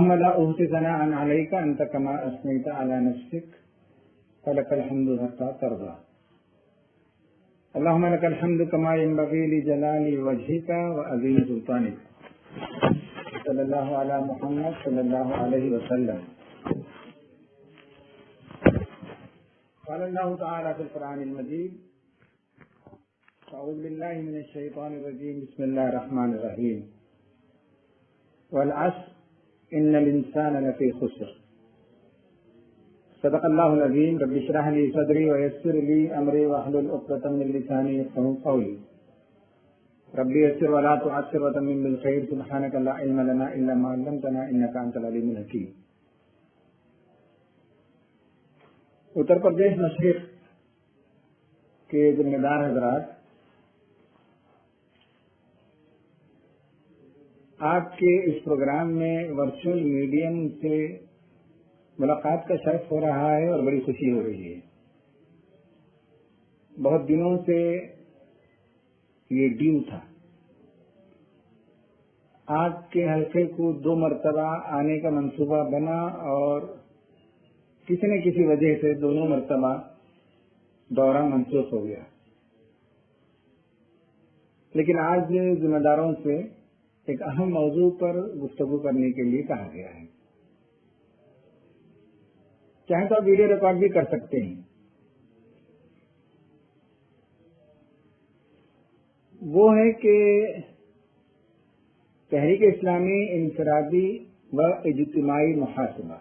اللهم لا أحصي ثناء عليك أنت كما أثنيت على نفسك فلك الحمد حتى ترضى. اللهم لك الحمد كما ينبغي لجلال وجهك وعظيم سلطانك. صلی اللہ علی محمد صلی اللہ علیہ وسلم. قال اللہ تعالی فی القرآن المجید اعوذ باللہ من الشیطان الرجیم بسم اللہ الرحمن الرحیم والعصر ان الانسان لفی خسر. صدق اللہ العظیم. رب اشرح لی صدری ویسر لی امری واحلل عقدۃ من لسانی یفقهوا قولی. رب یسر ولا تعسر وتمم بالخیر سبحانک لا علم لنا الا ما علمتنا انک انت العلیم الحکیم. اتر پردیش مشرق کے ذمہ دار حضرات، آپ کے اس پروگرام میں ورچوئل میڈیم سے ملاقات کا شرف ہو رہا ہے اور بڑی خوشی ہو رہی ہے. بہت دنوں سے یہ ڈیو تھا. آپ کے حلقے کو 2 مرتبہ آنے کا منصوبہ بنا اور کسی نہ کسی وجہ سے دونوں مرتبہ دورہ منسوخ ہو گیا. لیکن آج ذمہ داروں سے ایک اہم موضوع پر گفتگو کرنے کے لیے کہا گیا ہے. چاہیں تو آپ ویڈیو ریکارڈ بھی کر سکتے ہیں. وہ ہے کہ تحریک اسلامی انفرادی و اجتماعی محاسبہ.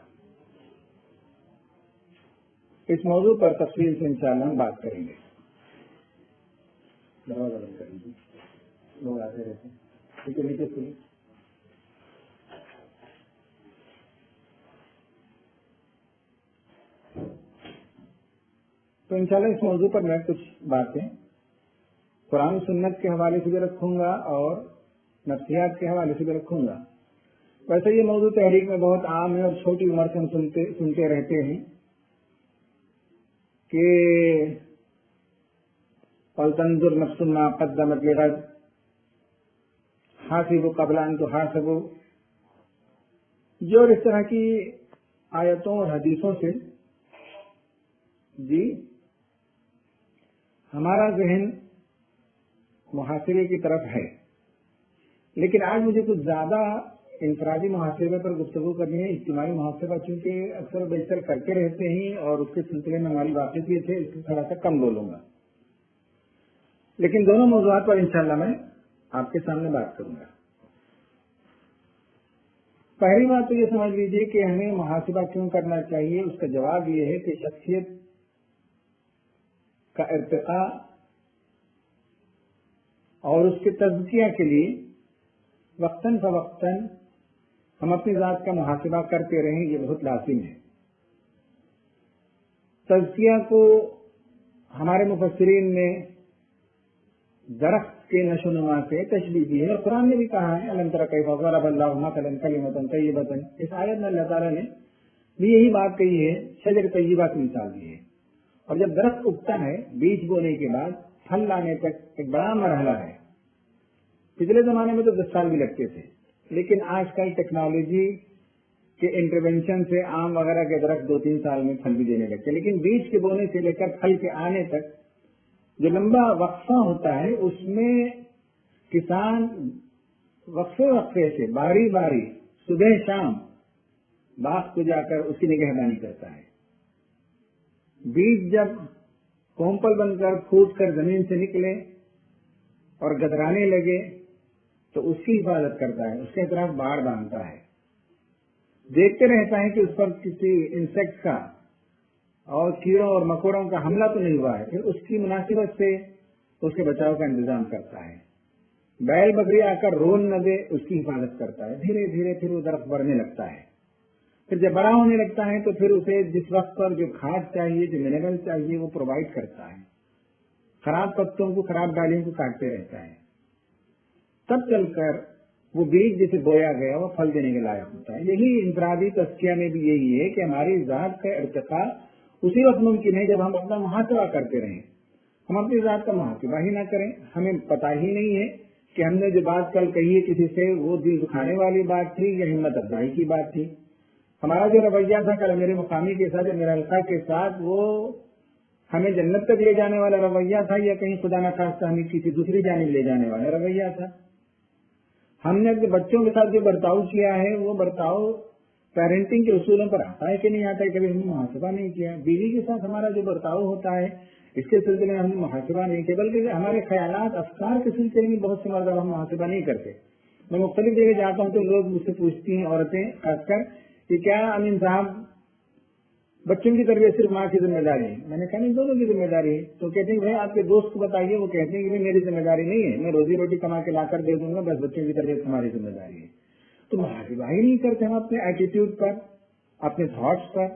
اس موضوع پر تفصیل سے انشاءاللہ ہم بات کریں گے. دروازہ بند کر لیجیے، لوگ آتے رہتے ہیں. ٹھیک ہے، نیچے سنیے. تو انشاءاللہ اس موضوع پر میں کچھ باتیں قرآن و سنت کے حوالے سے بھی رکھوں گا اور نفسیات کے حوالے سے بھی رکھوں گا. ویسے یہ موضوع تحریک میں بہت عام ہے اور چھوٹی عمر سے ہم سنتے رہتے ہیں کہ فَلْتَنْظُرْ نَفْسٌ مَا قَدَّمَتْ لِغَدٍ حَاسِبُوا قَبْلَ أَنْ تُحَاسَبُوا. جو اس طرح کی آیتوں اور حدیثوں سے ہمارا ذہن محاسبے کی طرف ہے. لیکن آج مجھے کچھ زیادہ انفرادی محاسبے پر گفتگو کرنی ہے. اجتماعی محاسبہ چونکہ اکثر و بیشتر کرتے رہتے ہیں اور اس کے سلسلے میں ہماری واقفیت ہے، اس سے تھوڑا سا کم بولوں گا. لیکن دونوں موضوعات پر انشاءاللہ میں آپ کے سامنے بات کروں گا. پہلی بات تو یہ سمجھ لیجیے کہ ہمیں محاسبہ کیوں کرنا چاہیے. اس کا جواب یہ ہے کہ شخصیت کا ارتقاء اور اس کے تزکیہ کے لیے وقتاً فوقتاً ہم اپنی ذات کا محاسبہ کرتے رہیں، یہ بہت لازم ہے. تزکیہ کو ہمارے مفسرین نے درخت کے نشو و نما سے تشبیہ دی ہے اور قرآن نے بھی کہا ہے الم تر کیف ضرب اللہ مثلا کلمۃ طیبۃ. اس آیت میں اللہ تعالیٰ نے بھی یہی بات کہی ہے، شجر طیبہ کی مثال دی ہے. اور جب درخت اگتا ہے بیج بونے کے بعد پھل لانے تک ایک بڑا مرحلہ ہے. پچھلے زمانے میں تو 10 سال بھی لگتے تھے، لیکن آج کل ٹیکنالوجی کے انٹرونشن سے آم وغیرہ کے درخت 2-3 سال میں پھل بھی دینے لگتے. لیکن بیج کے بونے سے لے کر پھل کے آنے تک جو لمبا وقفہ ہوتا ہے اس میں کسان وقفے سے باری باری صبح شام باغ کو جا کر اس کی نگہبانی کرتا ہے. بیج جب کومپل بن کر پھوٹ کر زمین سے نکلے اور گدرانے لگے تو اس کی حفاظت کرتا ہے، اس کے طرف باڑ باندھتا ہے، دیکھتے رہتا ہے کہ اس پر کسی انسیکٹ کا اور کیڑوں اور مکوڑوں کا حملہ تو نہیں ہوا ہے. پھر اس کی مناسبت سے اس کے بچاؤ کا انتظام کرتا ہے. بیل بکری آ کر رون نہ دے اس کی حفاظت کرتا ہے. دھیرے دھیرے پھر وہ درخت بڑھنے لگتا ہے. پھر جب بڑا ہونے لگتا ہے تو پھر اسے جس وقت پر جو کھاد چاہیے، جو منرل چاہیے وہ پرووائڈ کرتا ہے. خراب پتوں کو، خراب ڈالیوں کو کاٹتے رہتا ہے. تب چل کر وہ بیج جسے بویا گیا وہ پھل دینے کے لائق ہوتا ہے. یہی انفرادی تزکیہ میں بھی یہی ہے کہ ہماری ذات کا ارتقاء اسی وقت ممکن ہے جب ہم اپنا محاسبہ کرتے رہیں. ہم اپنی ذات کا محاسبہ ہی نہ کریں، ہمیں پتہ ہی نہیں ہے کہ ہم نے جو بات کل کہی ہے کسی سے وہ دل دکھانے والی بات تھی یا ہمت افزائی کی بات تھی. ہمارا جو رویہ تھا کل میرے مقامی کے ساتھ میرا القاء کے ساتھ وہ ہمیں جنت تک لے جانے والا رویہ تھا یا کہیں خدا نخواستہ ہمیں کسی دوسری جانب لے جانے والا رویہ تھا. ہم نے اپنے بچوں کے ساتھ جو برتاؤ کیا ہے وہ برتاؤ پیرنٹنگ کے اصولوں پر آتا ہے کہ نہیں آتا ہے, کبھی ہم نے محاسبہ نہیں کیا. بیوی کے ساتھ ہمارا جو برتاؤ ہوتا ہے اس کے سلسلے میں ہم نے محاسبہ نہیں کیا, بلکہ ہمارے خیالات افکار کے سلسلے میں بہت سے مرتبہ ہم محاسبہ نہیں کرتے. میں مختلف جگہ جاتا ہوں تو لوگ مجھ سے پوچھتی ہیں عورتیں خاص کر کہ کیا امین صاحب بچوں کی تربیت صرف ماں کی ذمہ داری ہے؟ میں نے کہا نہیں, دونوں کی ذمہ داری ہے. تو کہتے ہیں بھائی آپ کے دوست کو بتائیے, وہ کہتے ہیں کہ میری ذمہ داری نہیں ہے, میں روزی روٹی کما کے لا کر دے دوں گا, بس بچوں کی تربیت ہماری ذمہ داری ہے. تو محاسبہ ہی نہیں کرتے ہم اپنے ایٹیٹیوڈ پر, اپنے تھاٹس پر,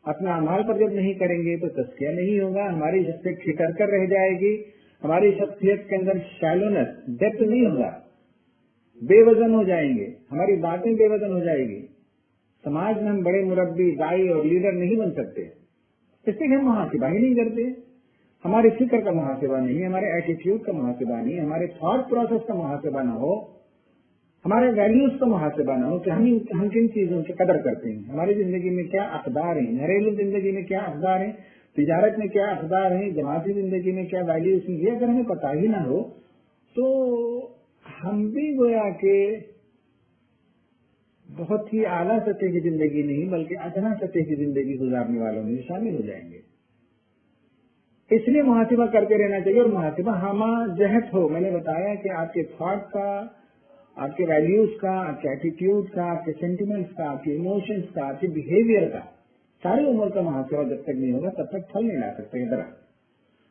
اپنے اعمال پر. جب نہیں کریں گے تو تزکیہ نہیں ہوگا, ہماری شخصیت کھٹر کر رہ جائے گی, ہماری شخصیت کے اندر شیلونس ڈیپتھ نہیں ہوگا, بے وزن ہو جائیں گے, ہماری باتیں بے وزن ہو جائے گی. سماج میں ہم بڑے مربی, دائی اور لیڈر نہیں بن سکتے, اس لیے ہم محاسبہ ہی نہیں کرتے. ہماری فکر کا محاسبہ نہیں, ہمارے ایٹیٹیوڈ کا محاسبہ نہیں, ہمارے تھاٹ پروسیس کا محاسبہ نہ ہو, ہمارے ویلیوز کا محاسبہ نہ ہو کہ ہم کن چیزوں کی قدر کرتے ہیں, ہماری زندگی میں کیا اقدار ہیں, گھریلو زندگی میں کیا اقدار ہیں, تجارت میں کیا اقدار ہیں, جماعتی زندگی میں کیا ویلیوز ہیں. یہ اگر ہمیں پتہ ہی نہ ہو تو ہم بھی گویا کہ بہت ہی اعلیٰ سطح کی زندگی نہیں بلکہ ادنا سطح کی زندگی گزارنے والوں میں شامل ہو جائیں گے. اس لیے محاسبہ کرتے رہنا چاہیے, اور محاسبہ ہمہ جہت ہو. میں نے بتایا کہ آپ کے تھاٹ کا, آپ کے ویلیوز کا, آپ کے ایٹیٹیوڈ کا, آپ کے سینٹیمنٹس کا, آپ کے ایموشنس کا, آپ کے بہیویئر کا, ساری عمر کا محاسبہ جب تک نہیں ہوگا تب تک پھل نہیں لا سکتے. ادھر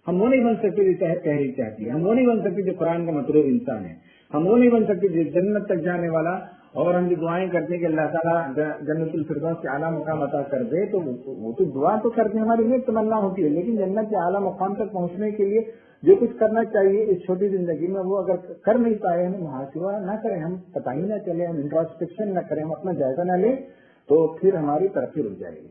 ہم وہ نہیں بن سکتے جو تحریک چاہتی ہے, ہم وہ نہیں بن سکتے جو قرآن کا مطلوب انسان ہے, ہم وہ نہیں بن سکتے جو جنت تک جانے والا, اور ہم جو دعائیں کرتے ہیں کہ اللہ تعالیٰ جنت الفردوس کے اعلیٰ مقام عطا کر دے, تو وہ تو دعا تو کرتے ہیں, ہماری نیک تمنا ہوتی ہے, لیکن جنت کے اعلیٰ مقام تک پہنچنے کے لیے جو کچھ کرنا چاہیے اس چھوٹی زندگی میں وہ اگر کر نہیں پائے, ہم محاسبہ نہ کریں, ہم پتہ ہی نہ چلے, ہم انٹراسپیکشن نہ کریں, ہم اپنا جائزہ نہ لیں, تو پھر ہماری ترقی رک جائے گی.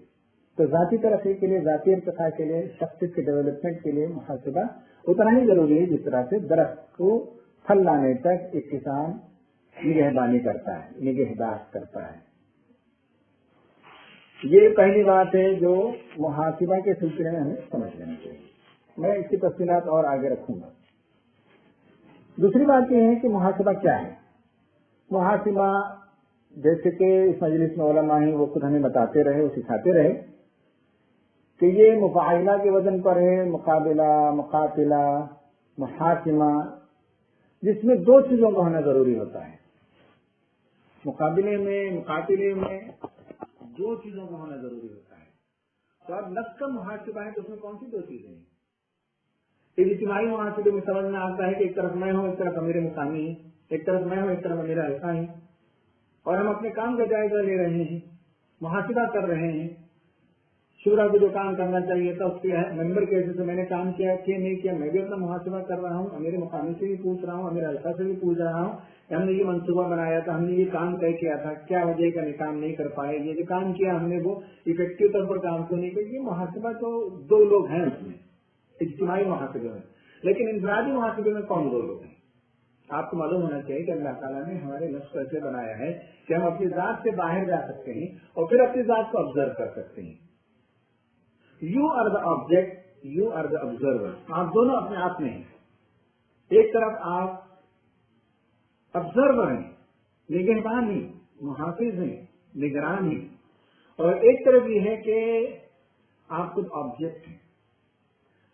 تو ذاتی ترقی کے لیے, ذاتی ارتقاء کے لیے, شخصیت کے ڈیولپمنٹ کے لیے محاسبہ اتنا ہی ضروری ہے جس طرح سے درخت کو پھل لانے تک ایک کسان نگہبانی کرتا ہے, نگہداشت کرتا ہے. یہ پہلی بات ہے جو محاسبہ کے سلسلے میں ہمیں سمجھ لینا چاہیے. میں اس کی تفصیلات اور آگے رکھوں گا. دوسری بات یہ ہے کہ محاسبہ کیا ہے. محاسبہ جیسے کہ اس مجلس میں علماء ہیں وہ خود ہمیں بتاتے رہے, وہ سکھاتے رہے کہ یہ مفاعلہ کے وزن پر ہے, مقابلہ, مقاتلہ, محاکمہ, جس میں دو چیزوں کا ہونا ضروری ہوتا ہے. مقابلے میں, مقاتلے میں دو چیزوں کا ہونا ضروری ہوتا ہے. تو اب نفس کا محاسبہ ہے تو اس میں کون سی دو چیزیں ہیں؟ اجتماعی محاسبے میں سمجھ میں آتا ہے کہ ایک طرف میں ہوں, ایک طرف میرے مقامی ہیں, ایک طرف میں ہوں, ایک طرف میرا حلقہ ہے, اور ہم اپنے کام کا جائزہ لے رہے ہیں, محاسبہ کر رہے ہیں. شورا کو جو کام کرنا چاہیے تھا اس کے ممبر کے حیثیت سے میں نے کام کیا کہ نہیں کیا, میں بھی اپنا محاسبہ کر رہا ہوں, میرے مقامی سے بھی پوچھ رہا ہوں, میرے حلقہ سے بھی پوچھ رہا ہوں کہ ہم نے یہ منصوبہ بنایا تھا, ہم نے یہ کام طے کیا تھا, کیا وجہ کا کام نہیں کر پائے, یہ جو کام کیا ہم نے وہ افیکٹو طور پر کام کیوں نہیں کیا. یہ محاسبہ تو دو لوگ ہیں اس میں, اجتماعی محاسبے میں. لیکن انفرادی محاسبے میں کون دو لوگ ہیں؟ آپ کو معلوم ہونا چاہیے کہ اللہ تعالیٰ نے ہمارے نفس کو ایسے بنایا ہے کہ ہم اپنی ذات سے باہر جا سکتے ہیں اور پھر اپنی ذات کو آبزرو کر سکتے ہیں. You are the object, you are the observer. آپ دونوں اپنے آپ میں ہیں. ایک طرف آپ آبزرور ہیں, نگہبان ہیں, محافظ ہیں, نگران ہیں, اور ایک طرف یہ ہے کہ آپ خود آبجیکٹ ہیں.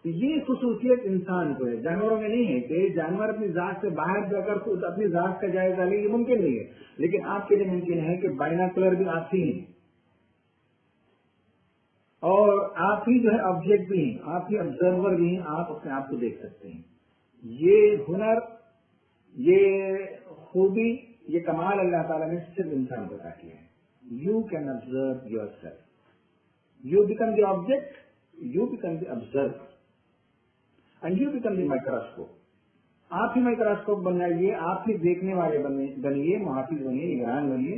یہ خصوصیت انسان کو ہے, جانوروں میں نہیں ہے کہ جانور اپنی ذات سے باہر جا کر خود اپنی ذات کا جائزہ لے, یہ ممکن نہیں ہے. لیکن آپ کے لیے ممکن ہے کہ بائناکولر بھی آپ ہی ہیں, اور آپ ہی جو ہے آبجیکٹ بھی ہیں, آپ ہی آبزرور بھی ہیں, آپ اپنے آپ کو دیکھ سکتے ہیں. یہ ہنر, یہ خوبی, یہ کمال اللہ تعالیٰ نے صرف انسان کو عطا کیا ہے. You can observe your self, you become the object, you become the observer, and you become the microscope. آپ ہی مائکروسکوپ بنائیے, آپ ہی دیکھنے والے بنیے, محافظ بنیے, نگران بنیے,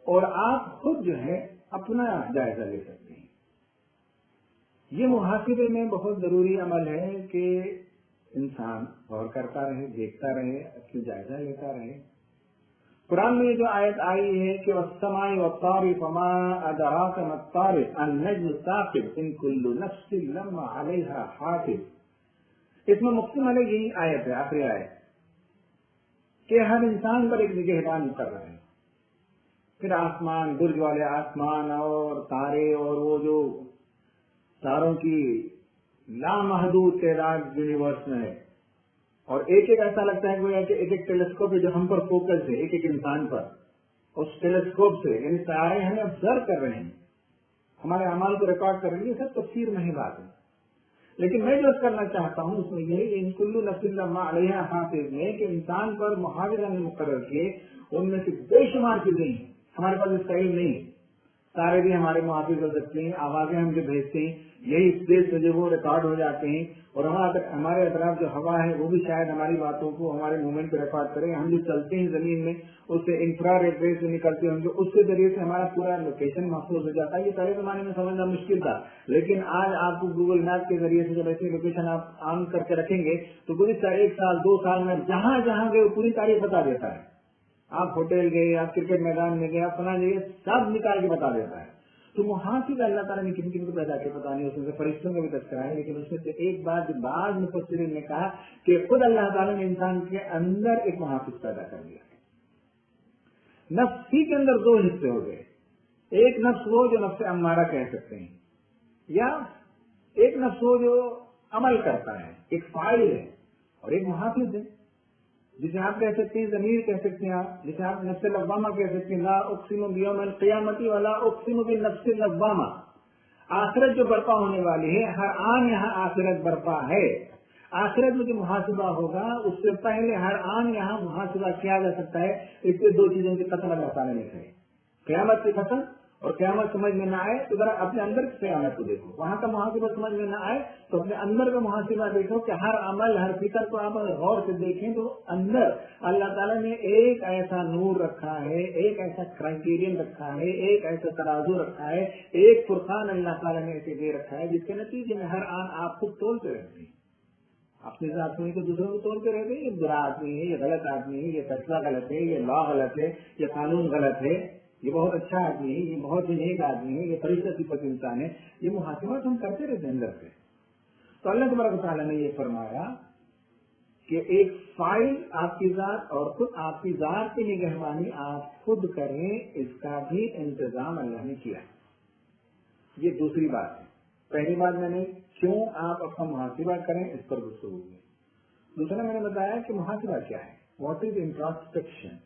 اور آپ خود جو ہے اپنا جائزہ لے سکتے ہیں. یہ محاسبے میں بہت ضروری عمل ہے کہ इंसान गौर करता रहे, देखता रहे, अपनी जायजा लेता रहे। कुरान में जो आयत आई है कि वस्समाई वत्तारिक़ वमा अदराक मत्तारिक़ अन्नज्मु साक़िब इन कुल्लु नफ्सिन लम्मा अलैहा हाफ़िज़, इसमें मुक़्सिम अलैह यही आयत है, आखिरी आयत, कि हर इंसान पर एक निगहबान कर रहे हैं। फिर आसमान, बुर्ज वाले आसमान और तारे और वो जो तारों की लामहदूद तादाद यूनिवर्स में है, और एक एक ऐसा लगता है कि एक एक टेलीस्कोप है जो हम पर फोकस है, एक एक इंसान पर, उस टेलीस्कोप से यानी तारे हमें ऑब्जर्व कर रहे हैं, हमारे अमाल को रिकॉर्ड कर रहे हैं। ये सब तफसीर में ही बात है, लेकिन मैं जो करना चाहता हूँ उसमें यही इन कुल्लु नफ्सिन लम्मा अलैहा हाफ़िज़ में कि इंसान पर मुहाफ़िज़ ने मुकर्रर किए, उनमें से बेशुमार चीजें हैं, हमारे पास इसका इल्म नहीं है। तारे भी हमारे मुहाफ़िज़ हो सकते हैं, आवाजें हम जो भेजते हैं यही स्पेस में जो वो रिकॉर्ड हो जाते हैं, और हमारे अतराफ जो हवा है वो भी शायद हमारी बातों को, हमारे मूवमेंट को रिकॉर्ड करें। हम जो चलते हैं जमीन में उससे इंफ्रारेड रेज जो निकलते होंगे, उसके जरिए से हमारा पूरा लोकेशन महसूस हो जाता है। ये पहले जमाने में समझना मुश्किल था, लेकिन आज आपको गूगल मैप के जरिए से जब ऐसी लोकेशन आप ऑन करके रखेंगे तो गुज़िश्ता 1 साल 2 साल में जहां जहां गए पूरी तारीख बता देता है। आप होटल गए, आप क्रिकेट मैदान में गए, आप फला जगह, सब निकाल के बता देता है। तो मुहाफ़िज़ अल्लाह ताला ने किन किन को पैदा किया पता नहीं, उसमें से फरिश्तों का भी तज़किरा है, लेकिन उसमें से एक बात बाद मुफस्सिरीन ने कहा कि खुद अल्लाह ताला ने इंसान के अंदर एक मुहाफ़िज़ पैदा कर दिया है। नफ्स ही के अंदर 2 हिस्से हो गए, एक नफ्स वो जो नफ्स अम्मारा कह सकते हैं, या एक नफ्स वो जो अमल करता है, एक फाइल है, और एक मुहाफ़िज़ है जिसे आप कह सकते हैं ज़मीर कह सकते हैं, आप जिसे आप नफ्स लव्वामा कह सकते हैं। ला उक़्सिमु बियौमिल क़ियामति वला उक़्सिमु बिन्नफ्सिल लव्वामा, आखिरत जो बर्पा होने वाली है, हर आन यहाँ आखिरत बर्पा है। आखिरत में जो मुहासिबा होगा उससे पहले हर आन यहाँ मुहासिबा किया जा सकता है। इससे 2 चीजों की कसम अल्लाह ताला ने कही, क़यामत की कसम, और क़यामत समझ में ना आए तो जरा अपने अंदर की क़यामत को देखो, वहां का मुहासिबा समझ में ना आए तो अपने अंदर का मुहासिबा देखो कि हर अमल, हर फिक्र को आप अगर गौर से देखें तो अंदर अल्लाह ताला ने एक ऐसा नूर रखा है, एक ऐसा क्राइटेरियन रखा है, एक ऐसा तराजू रखा है, एक फुरकान अल्लाह ताला ने ऐसे दे रखा है जिसके नतीजे में हर आन आप खुद तोलते रहते हैं, अपने साथ में तो दूसरों को तोड़ते रहते हैं। ये बुरा आदमी है, ये गलत आदमी है, ये फैसला गलत है, ये लॉ गलत है, ये कानून गलत है, ये बहुत अच्छा आदमी है, ये बहुत ही नेक आदमी है, ये फरिश्ता सिफत इंसान है। ये मुहासिबा हम करते रहते हैं अंदर से। तो अल्लाह तबारक व तआला ने ये फरमाया कि एक फाइल आपकी जात और खुद आपकी जात की निगहबानी आप खुद करें, इसका भी इंतजाम अल्लाह ने किया। ये दूसरी बात है। पहली बात मैंने क्यों आप अपना मुहासिबा करें इस पर गुफ्तगू हुई। दूसरा मैंने बताया कि मुहासिबा क्या है, व्हाट इज इंट्रोस्पेक्शन।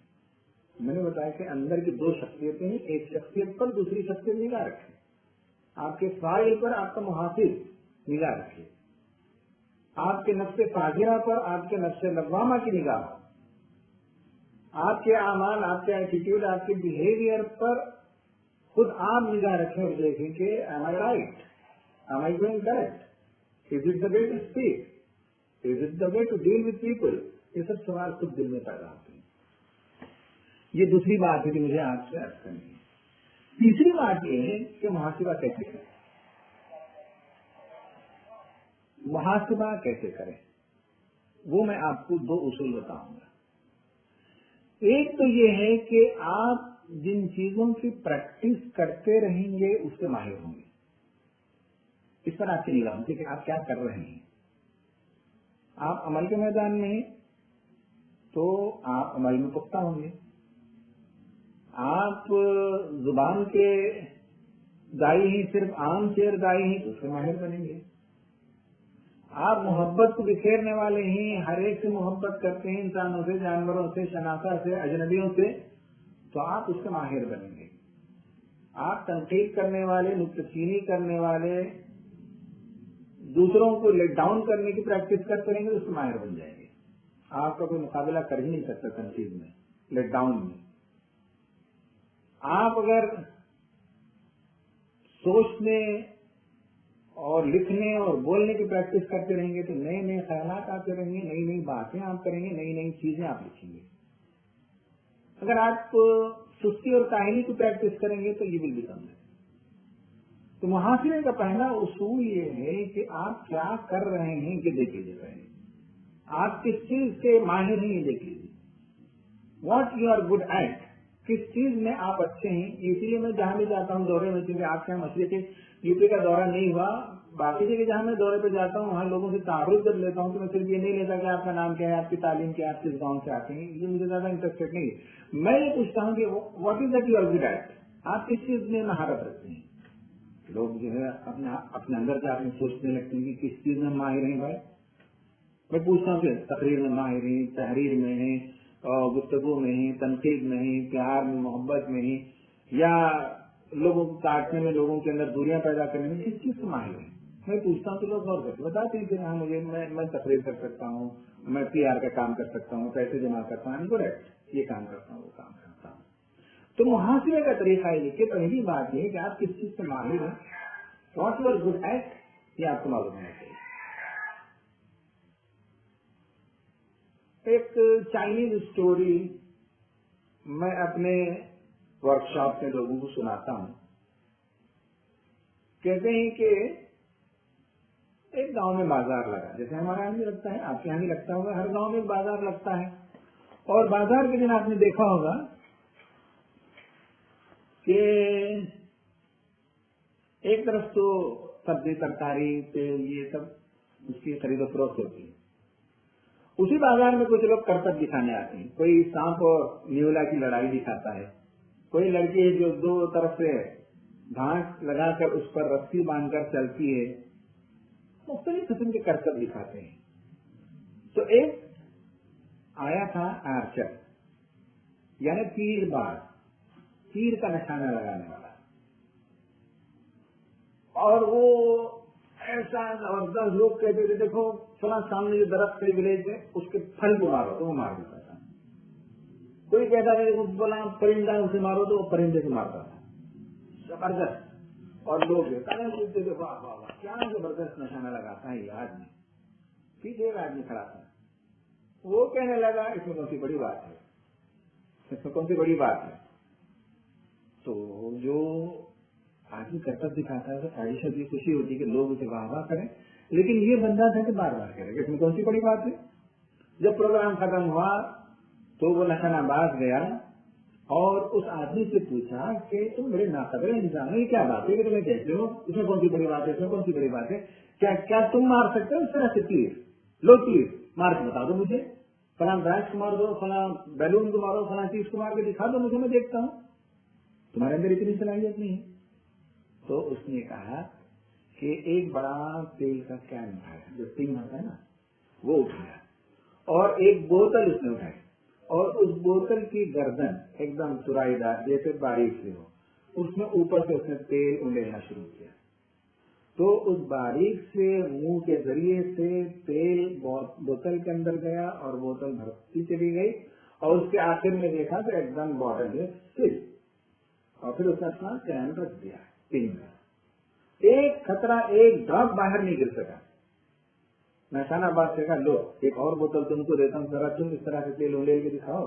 मैंने बताया कि अंदर की 2 शख्सियतें हैं, एक शख्सियत पर दूसरी शख्सियत निगाह रखे, आपके फाइल पर आपका मुहाफिज निगाह रखे, आपके नफ्से फाजिरा पर आपके नफ्से लव्वामा की निगाह, आपके अमाल, आपके एटीट्यूड, आपके बिहेवियर पर खुद आप निगाह रखें और देखें कि am I right, am I doing correct, is it the way to speak, is it the way to deal with people. ये सब सवाल खुद दिल में पैदा होते हैं। ये दूसरी बात है कि मुझे आपसे अर्ज करनी है। तीसरी बात यह है कि मुहासिबा कैसे करें। मुहासिबा कैसे करें वो मैं आपको 2 उसूल बताऊंगा। एक तो ये है कि आप जिन चीजों की प्रैक्टिस करते रहेंगे उससे माहिर होंगे। इस पर आपकी निगाह होगी कि आप क्या कर रहे हैं। आप अमल के मैदान में हैं तो आप अमल में पुख्ता होंगे। आप जुबान के दाई ही, सिर्फ आम शेर दाई ही, उससे माहिर बनेंगे। आप मोहब्बत को बिखेरने वाले ही, हर एक से मोहब्बत करते हैं, इंसानों से, जानवरों से, शनासा से, अजनबियों से, तो आप उससे माहिर बनेंगे। आप तनकीद करने वाले, नुक्ताचीनी करने वाले, दूसरों को लेट डाउन करने की प्रैक्टिस करते रहेंगे, उससे माहिर बन जाएंगे। आपका कोई मुकाबला कर ही नहीं सकता तनकीद में, लेट डाउन में। आप अगर सोचने और लिखने और बोलने की प्रैक्टिस करते रहेंगे तो नए नए ख्यालात आते रहेंगे, नई नई बातें आप करेंगे, नई नई चीजें आप लिखेंगे। अगर आप सुस्ती और काहिली की प्रैक्टिस करेंगे तो ये विल बिकम। तो मुहासिबे का पहला उसूल ये है कि आप क्या कर रहे हैं ये देख लीजिए। آپ کس چیز سے ماہر ہیں یہ دیکھ لیجیے. What you are good at, کس چیز میں آپ اچھے ہیں. اسی لیے میں جہاں بھی جاتا ہوں دورے میں, چونکہ آپ کے مشرق یو پی کا دورہ نہیں ہوا, باقی جگہ جہاں میں دورے پہ جاتا ہوں وہاں لوگوں سے تعارف کر لیتا ہوں. تو میں صرف یہ نہیں لیتا کہ آپ کا نام کیا ہے, آپ کی تعلیم کیا ہے, آپ کس گاؤں سے آتے ہیں, یہ مجھے زیادہ انٹرسٹیڈ نہیں ہے. میں یہ پوچھتا ہوں کہ what is that you are good at, آپ کس چیز میں مہارت رکھتے ہیں. لوگ جو ہے اپنے اندر سے آپ میں سوچنے لگتے ہیں کہ کس چیز میں ماہر ہیں. بھائی میں پوچھتا ہوں کہ تقریر میں ماہر ہیں, تحریر میں ہیں, گفتگو میں ہیں, تنقید میں ہیں, پیار میں, محبت میں ہیں, یا لوگوں کو کاٹنے میں, لوگوں کے اندر دوریاں پیدا کرنے میں, کس چیز سے ماہر ہیں. میں پوچھتا ہوں تو لوگ غور کرتے بتاتے ہیں کہ ہاں مجھے میں تقریر کر سکتا ہوں, میں پی آر کا کام کر سکتا ہوں, پیسے جمع کرتا ہوں, کریکٹ یہ کام کرتا ہوں, وہ کام کرتا ہوں. تو محاسبے کا طریقہ یہ کہ پہلی بات یہ کہ آپ کس چیز سے ماہر ہیں, what you are good at, یہ آپ کو معلوم ہونا چاہیے. ایک چائنیز اسٹوری میں اپنے ورکشاپ میں لوگوں کو سناتا ہوں. کہتے ہیں کہ ایک گاؤں میں بازار لگا, جیسے ہمارے یہاں بھی لگتا ہے, آپ کے یہاں بھی لگتا ہوگا, ہر گاؤں میں ایک بازار لگتا ہے. اور بازار کے دن آپ نے دیکھا ہوگا کہ ایک طرف تو سبزی, ترکاری, تیل, یہ سب اس کی خرید و فروخت ہوتی ہے. اسی بازار میں کچھ لوگ کرتب دکھانے آتے ہیں. کوئی سانپ اور نیولا کی لڑائی دکھاتا ہے, کوئی لڑکی ہے جو دو طرف سے گھاس لگا کر اس پر رسی باندھ کر چلتی ہے. مختلف قسم کے کرتب دکھاتے ہیں. تو ایک آیا تھا آرچر, یعنی تیر باز, تیر کا نشانہ لگانے والا, اور وہ ایسا زبردست. لوگ کہتے تھے دیکھو فلاں سامنے جو درخت ہے ولیج میں, اس کے پھل کو مارو تو وہ مار دیتا تھا. کوئی کہتا تھا دیکھو فلاں پرندہ اسے مارو تو وہ پرندے سے مارتا تھا. زبردست. اور لوگ پوچھتے تھے واہ واہ واہ کیا زبردست نشانہ لگاتا ہے یہ آدمی. پیچھے ایک آدمی کھڑا تھا, وہ کہنے لگا اس میں کون سی بڑی بات ہے, اس میں کون سی بڑی بات ہے. تو جو آدمی کرتب دکھاتا ہے تو خواہش کی خوشی ہوتی ہے کہ لوگ اسے واہ واہ کریں, لیکن یہ بندہ تھا کہ بار بار کرے گا, اس میں کون سی بڑی بات ہے. جب پروگرام ختم ہوا تو وہ نشانہ باز گیا اور اس آدمی سے پوچھا کہ تم بڑے ناقابل انسان ہو, یہ کیا بات ہے کہ تمہیں کہتے ہو اس میں کون سی بڑی بات ہے, اس میں کون سی بڑی بات ہے, کیا تم مار سکتے ہو اس طرح سے تیر, لو تیر مار کے بتا دو مجھے, فلاں برانچ کو مار دو, فلاں بیلون کو مارو, فلاں چیز کو مار کے دکھا دو مجھے, میں دیکھتا ہوں. تمہارے اندر اتنی صلاحیت نہیں ہے. تو اس نے کہا کہ ایک بڑا تیل کا کین اٹھایا, جو تین ہوتا ہے نا, وہ اٹھایا, اور ایک بوتل اس نے اٹھائی, اور اس بوتل کی گردن ایک دم سرائی دار جیسے باریک سے ہو, اس میں اوپر سے اس نے تیل انڈیلنا شروع کیا. تو اس باریک سے منہ کے ذریعے سے تیل بوتل کے اندر گیا اور بوتل بھرتی چلی گئی, اور اس کے آخر میں دیکھا تو ایک دم بوتل ہے سل, اور پھر اس نے اپنا چین رکھ دیا پین کا. ایک خطرہ, ایک ڈراپ باہر نہیں گر سکا. نشانہ باز سے کہا لو ایک اور بوتل تم کو دیتا ہوں, ذرا تم اس طرح سے تیل انڈیل کے دکھاؤ.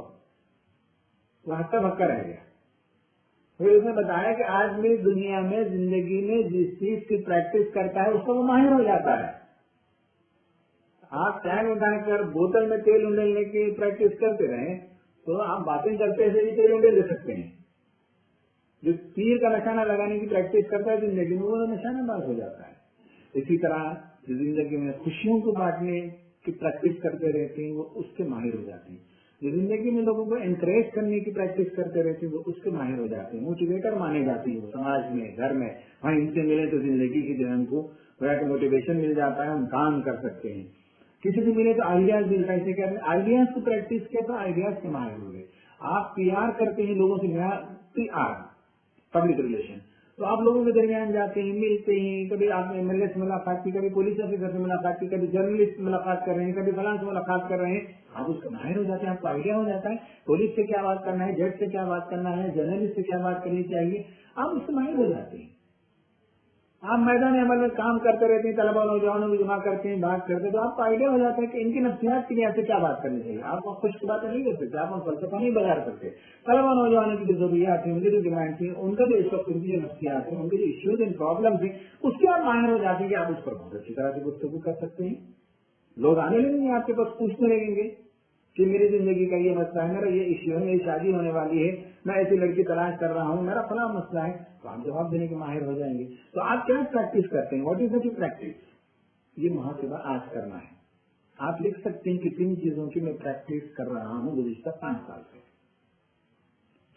وہ ہکا بکا رہ گیا. پھر اس نے بتایا کہ آدمی دنیا میں زندگی میں جس چیز کی پریکٹس کرتا ہے اس کو وہ ماہر ہو جاتا ہے. آپ چین اٹھا کر بوتل میں تیل انڈیلنے کی پریکٹس کرتے رہیں تو آپ باتیں کرتے ہوئے بھی تیل انڈیل دے سکتے ہیں. جو تیر کا نشانہ لگانے کی پریکٹس کرتا ہے زندگی میں وہ نشانہ باز ہو جاتا ہے. اسی طرح جو زندگی میں خوشیوں کو بانٹنے کی پریکٹس کرتے رہتے ہیں وہ اس کے ماہر ہو جاتے ہیں. جو زندگی میں لوگوں کو انکریج کرنے کی پریکٹس کرتے رہتے ہیں وہ اس کے ماہر ہو جاتے ہیں, موٹیویٹر مانے جاتے ہیں. وہ سماج میں, گھر میں, ہاں ان سے ملے تو زندگی کی جو ہے ان کو موٹیویشن مل جاتا ہے, ہم کام کر سکتے ہیں. کسی سے ملے تو آئیڈیاز ملتا ہے, کہتے ہیں آئیڈیاز کی پریکٹس کیا, تو آئیڈیاز کے ماہر ہو گئے. آپ پی آر کرتے ہیں لوگوں سے, پی آر پبلک ریلیشن, تو آپ لوگوں کے درمیان جاتے ہیں, ملتے ہیں, کبھی آپ نے ایم ایل اے سے ملاقات کی, کبھی پولیس آفیسر سے ملاقات کی, کبھی جرنلسٹ سے ملاقات کر رہے ہیں, کبھی فلاں سے ملاقات کر رہے ہیں. آپ اس کا ماہر ہو جاتے ہیں, آپ کو آئیڈیا ہو جاتا ہے پولیس سے کیا بات کرنا ہے, جج سے کیا بات کرنا ہے, جرنلسٹ سے کیا بات کرنی چاہیے, آپ اس سے ماہر ہو جاتے ہیں. آپ میدان عمل میں کام کرتے رہتے ہیں, طلبا نوجوانوں کو جمع کرتے ہیں, بات کرتے ہیں, تو آپ کو آئیڈیا ہو جاتا ہے کہ ان کی نفسیات کے لیے ایسے کیا بات کرنی چاہیے. آپ خوش کی باتیں نہیں کر سکتے, آپ فلسفہ نہیں بازار کرتے. طلبا نوجوانوں کی جو ضروریات ہیں, ان کی جو ڈیمانڈ تھی, ان کا جو اس وقت ان کی جو نفسیات ہیں, ان کے جو ایشوز اینڈ پرابلمس ہیں, اس کے آپ ماہر ہو جاتے ہیں کہ آپ اس پر بہت اچھی طرح سے گفتگو کر سکتے ہیں. लोग आने लगेंगे आपके पास, पूछने लगेंगे कि मेरी जिंदगी का ये मसला है, मेरा ये इश्यू है, मेरी शादी होने वाली है, मैं ऐसी लड़की तलाश कर रहा हूँ, मेरा फला मसला है, तो आप जवाब देने के माहिर हो जाएंगे। तो आप क्या प्रैक्टिस करते हैं? What is the practice? ये मुहासिबा आज करना है। आप लिख सकते हैं कि 3 चीजों की मैं प्रैक्टिस कर रहा हूँ गुज़िश्ता 5 साल से।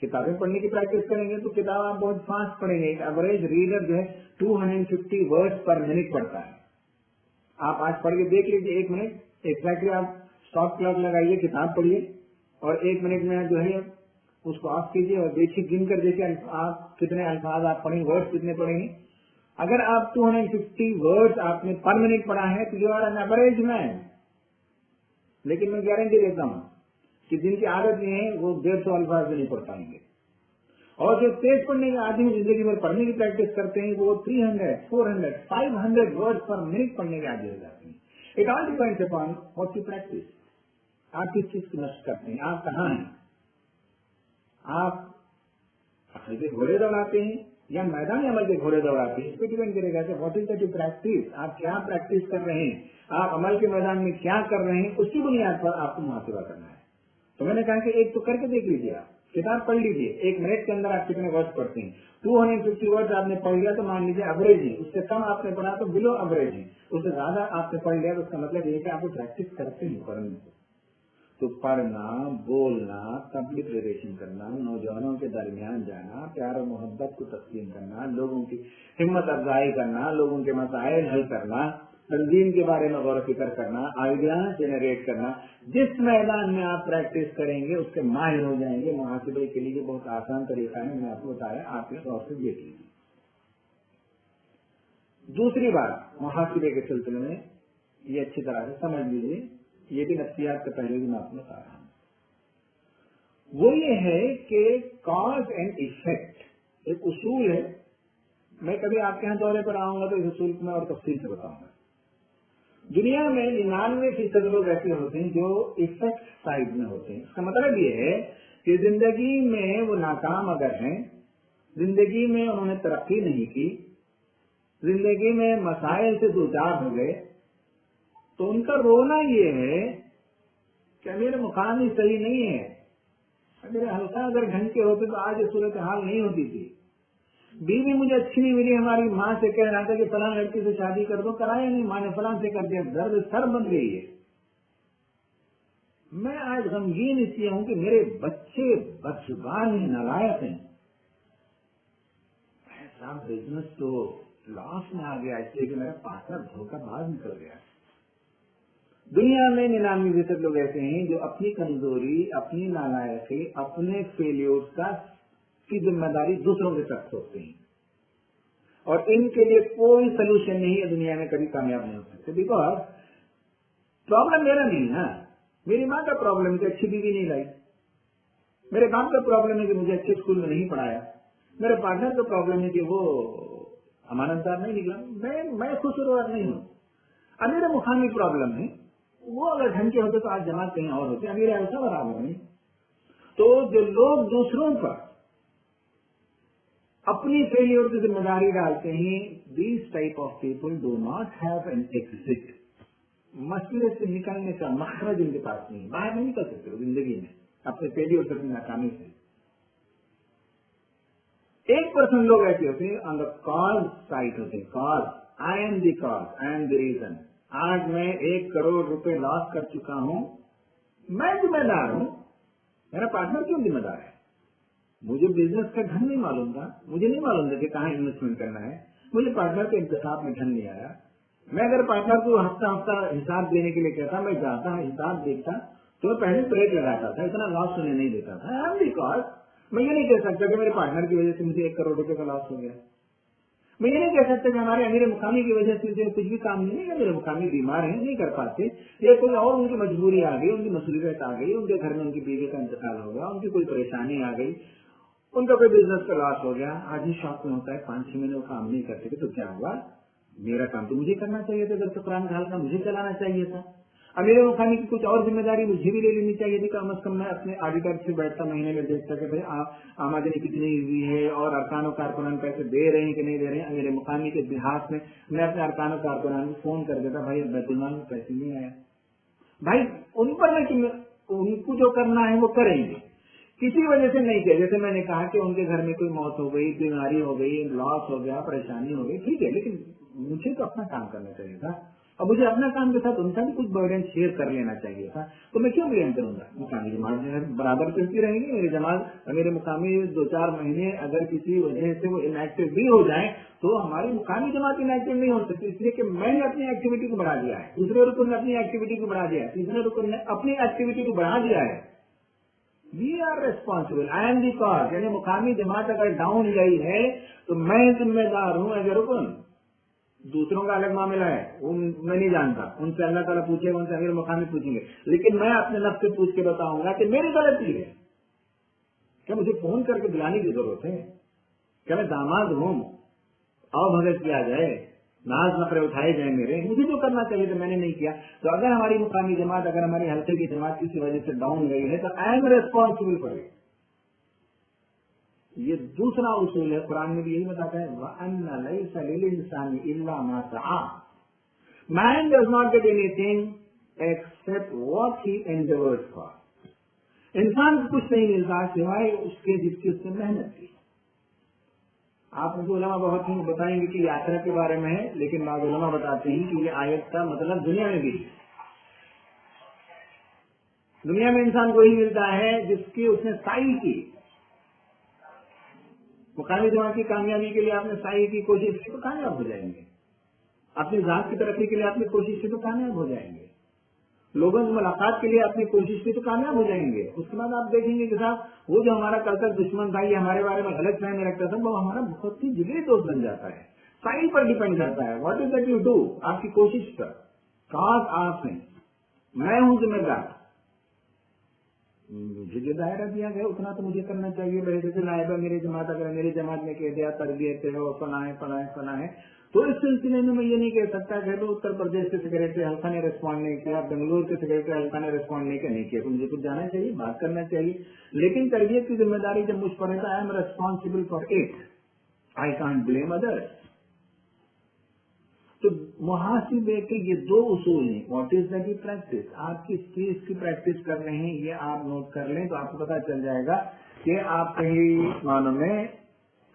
किताबें पढ़ने की प्रैक्टिस करेंगे तो किताब आप बहुत फास्ट पढ़ेंगे। एवरेज रीडर जो है 250 वर्ड्स पर मिनट पढ़ता है। आप आज पढ़ के देख लीजिए, 1 मिनट एग्जैक्टली आप स्टॉप क्लॉक लगाइए, किताब पढ़िए और 1 मिनट में जो है उसको ऑफ कीजिए और देखिए, गिन कर देखिए आप कितने अल्फाज आप पढ़ेंगे, वर्ड्स कितने पढ़ेंगे। अगर आप 250 वर्ड्स आपने पर मिनट पढ़ा है तो you are an average man. लेकिन मैं गारंटी देता हूं कि जिनकी आदत नहीं है वो 150 अल्फाज भी नहीं पढ़ पाएंगे। और जो तेज पढ़ने के आदमी जिंदगी में पढ़ने की प्रैक्टिस करते हैं वो 300, 400, 500 वर्ड्स पर मिनट पढ़ने के आदि हो जाते हैं। It all depends upon what you practice. आप किस चीज की मशक करते हैं, आप कहाँ हैं, आप अपने के घोड़े दौड़ाते हैं या मैदान अमल के घोड़े दौड़ाते हैं, इस पर डिपेंड करेगा कि what is that you practice. आप क्या प्रैक्टिस कर रहे हैं, आप अमल के मैदान में क्या कर रहे हैं, उसकी बुनियाद पर आपको मुहासिबा करना है। तो मैंने कहा कि एक तो करके देख लीजिए, आप किताब पढ़ लीजिए, 1 मिनट के अंदर आप कितने वर्ड्स पढ़ते हैं। 250 वर्ड्स आपने पढ़ लिया तो मान लीजिए एवरेज ही, उससे कम आपने पढ़ा तो बिलो एवरेज ही, उससे ज्यादा आपने पढ़ लिया तो उसका मतलब ये है कि आपको प्रैक्टिस करते हैं पढ़ने को। तो पढ़ना, बोलना, तबलीग प्रिपरेशन करना, नौजवानों के दरमियान जाना, प्यार और मोहब्बत को तस्लीम करना, लोगों की हिम्मत अफजाई करना, लोगों के मसाइल हल करना, तंजीम के बारे में गौर फिक्र करना, आइडिया जेनरेट करना, जिस मैदान में आप प्रैक्टिस करेंगे उसके माहिर हो जाएंगे। मुहासिबे के लिए बहुत आसान तरीका है, मैंने आपको बताया, आप इस गौर से देख लीजिए। दूसरी बात मुहासिबे के सिलसिले में ये अच्छी तरह से समझ लीजिए, ये भी नफ्सियात के पहले भी मैं आपको बता रहा हूं। वो ये है कि कॉज एंड इफेक्ट एक उसूल है। मैं कभी आपके यहाँ दौरे पर आऊंगा तो इस उसूल को मैं और तफसील से बताऊंगा। दुनिया में 99% लोग ऐसे होते हैं जो इफेक्ट साइड में होते हैं। इसका मतलब ये है कि जिंदगी में वो नाकाम अगर हैं, जिंदगी में उन्होंने तरक्की नहीं की, जिंदगी में मसाइल से दो चार हो गए, तो उनका रोना ये है कि मेरे मुकाम ही सही नहीं है, मेरे हल्का अगर ढंग के होते तो आज ये सूरत हाल नहीं होती थी। बीवी मुझे अच्छी नहीं मिली, हमारी माँ से कह रहा था कि फलां लड़की से शादी कर दो, कराया नहीं, माँ ने फलां से कर दिया, दर्द सर बन गई है। मैं आज गमगीन इसलिए हूं कि मेरे बच्चे बदजुबान हैं, नालायक हैं। ऐसा बिजनेस तो लॉस में आ गया इसलिए कि मेरा पार्टनर धोखाबाज निकल गया। दुनिया में 99% लोग ऐसे हैं जो अपनी कमजोरी, अपनी नालायकी, अपने फेलियर की जिम्मेदारी दूसरों के साथ सोचते हैं और इनके लिए कोई सोल्यूशन नहीं है, दुनिया में कभी कामयाब नहीं हो सकते। बिकॉज प्रॉब्लम मेरा नहीं है, मेरी माँ का प्रॉब्लम है कि अच्छी बीवी नहीं लाई, मेरे बाप का प्रॉब्लम है कि मुझे अच्छे स्कूल में नहीं पढ़ाया, मेरे पार्टनर का प्रॉब्लम है कि वो अमानतदार नहीं निकला, मैं खुशरूर नहीं हूँ। अमीर मुखामी प्रॉब्लम है, वो अगर ढंग के होते तो आज जमात कहीं और होते, अमीर ऐसा बराबर नहीं। तो जो लोग दूसरों पर अपनी फेलियर की जिम्मेदारी डालते हैं, these type of people do not have an exit. मसले से निकलने का मखरज उनके पास नहीं, बाहर नहीं निकल सकते जिंदगी में अपने फेलियर से, अपनी नाकामी से। 1% लोग ऐसे होते हैं ऑन द कॉज साइड होते हैं, cause, I am the cause, I am the reason. आज मैं 1 करोड़ रुपए लॉस कर चुका हूं, मैं जिम्मेदार हूं, मेरा पार्टनर क्यों जिम्मेदार है? मुझे बिजनेस का ढंग नहीं मालूम था, मुझे नहीं मालूम था कि कहाँ इन्वेस्टमेंट करना है, मुझे पार्टनर के इंतजाम में ढंग नहीं आया। मैं अगर पार्टनर को हफ्ता हफ्ता हिसाब देने के लिए कहता, मैं जाता हिसाब देखता तो मैं पहले ब्रेक लगाता था, इतना लॉस होने नहीं देता था। आई एम बिकॉज मैं ये नहीं कह सकता कि मेरे पार्टनर की वजह से मुझे 1 करोड़ रुपए का लॉस हो गया। मैं ये नहीं कह सकता कि हमारे अमीर मुकामी की वजह से मुझे कुछ भी काम नहीं है, मेरे मुकामी बीमार हैं, नहीं कर पाते, या कोई और उनकी मजबूरी आ गई, उनकी मसरूफियत आ गई, उनके घर में उनकी बीवी का इंतकाल हो गया, उनकी कोई परेशानी आ गई, उनका कोई बिजनेस का लॉस हो गया। आज ही शॉप में होता है 5-6 महीने वो काम नहीं करते तो क्या हुआ? मेरा काम तो मुझे करना चाहिए था, घर से कुरान घाल का मुझे चलाना चाहिए था। अब मेरे मुखामी की कुछ और जिम्मेदारी मुझे भी ले लेनी चाहिए थी। कम अज कम मैं अपने ऑडिटर से बैठता, महीने में देखता कि भाई आमदनी कितनी हुई है और अरकान कारकुनान पैसे दे रहे हैं कि नहीं दे रहे हैं। मेरे मुकामी के इतिहास में मैं अपने अरकान कारकुनान को फोन कर देता, भाई बैतुल माल में पैसे नहीं आया, भाई उन पर नहीं, उनको जो करना है वो करेंगे, किसी वजह से नहीं किया। जैसे मैंने कहा कि उनके घर में कोई मौत हो गई, बीमारी हो गई, लॉस हो गया, परेशानी हो गई, ठीक है, लेकिन मुझे तो अपना काम करना चाहिए था, और मुझे अपना काम के साथ उनका भी कुछ बर्डन शेयर कर लेना चाहिए था, तो मैं क्यों ब्लेम करूंगा। मुकामी जमात जो है बराबर चलती रहेंगी, मेरी जमात मेरे मुकामी 2-4 महीने अगर किसी वजह से वो इनएक्टिव भी हो जाए तो हमारी मुकामी जमात इनएक्टिव नहीं हो सकती, इसलिए कि मैंने अपनी एक्टिविटी को बढ़ा दिया है, दूसरे रुकन ने अपनी एक्टिविटी को बढ़ा दिया है, तीसरे रुकन ने अपनी एक्टिविटी को बढ़ा दिया है। We are responsible, I am the cause. यानी मुकामी जमात अगर डाउन गई है तो मैं जिम्मेदार हूँ एज ए रुकन। दूसरों का अलग मामला है, वो मैं नहीं जानता, उनसे अल्लाह ताला पूछेगा, उनसे अमीर मुकामी पूछेंगे, लेकिन मैं अपने नफ्स से पूछ के बताऊंगा कि मेरी गलती है। क्या मुझे फोन करके बुलाने की जरूरत है? क्या मैं दामाद हूँ अवभगत किया जाए, नाज नखरे उठाए जाए मेरे? मुझे जो करना चाहिए तो मैंने नहीं किया। तो अगर हमारी मुकामी जमात, अगर हमारी हल्के की जमात किसी वजह से डाउन गई है तो I am responsible for it. ये दूसरा उसूल है, कुरान में भी यही बताता है, वअन्ना लैसा लिल-इंसानी इल्ला मा सआ। Man does not get anything except what he endeavours for. इंसान को कुछ नहीं मिलता सिवाय उसके जिसकी उसने मेहनत की। आप मुझे उलमा बहुत ही बताएंगे कि यात्रा के बारे में है, लेकिन बाद उलमा बताते हैं कि ये आयत का मतलब दुनिया में भी है। दुनिया में इंसान को ही मिलता है जिसकी उसने साई की। मुकामी जमात की कामयाबी के लिए आपने साई की कोशिश की तो कामयाब हो जाएंगे, अपनी जात की तरक्की के लिए आपने कोशिश की तो कामयाब हो जाएंगे, लोगों से मुलाकात के लिए अपनी कोशिश की तो कामयाब हो जाएंगे। उसके बाद आप देखेंगे कि साहब वो जो हमारा कल तक दुश्मन था, ये हमारे बारे में गलत फहमी रखता था, वो हमारा बहुत ही जिगरी दोस्त बन जाता है। साई पर डिपेंड करता है, what is that you do, आपकी कोशिश पर। काश आप हैं, मैं हूं जिम्मेदार, मुझे जो दायरा दिया गया उतना तो मुझे करना चाहिए। जैसे नायबा मेरी जमात, अगर मेरी जमात ने कह दिया तरबियत है और फना है तो इस सिलसिले में मैं ये नहीं कह सकता कि तो उत्तर प्रदेश के सेक्रेटरी हल्का ने रिस्पॉन्ड नहीं किया, बेंगलुरु के सेक्रेटरी हल्का ने रिस्पॉन्ड नहीं किया, तो मुझे कुछ जाना चाहिए, बात करना चाहिए। लेकिन तरबियत की जिम्मेदारी जब मुझ पर है तो I am responsible for it, I can't blame others. तो मुहासिबे के ये दो उसूल हैं, व्हाट इज द प्रैक्टिस। आप किस चीज की प्रैक्टिस कर रहे हैं ये आप नोट कर लें तो आपको पता चल जाएगा कि आप कहीं मानों में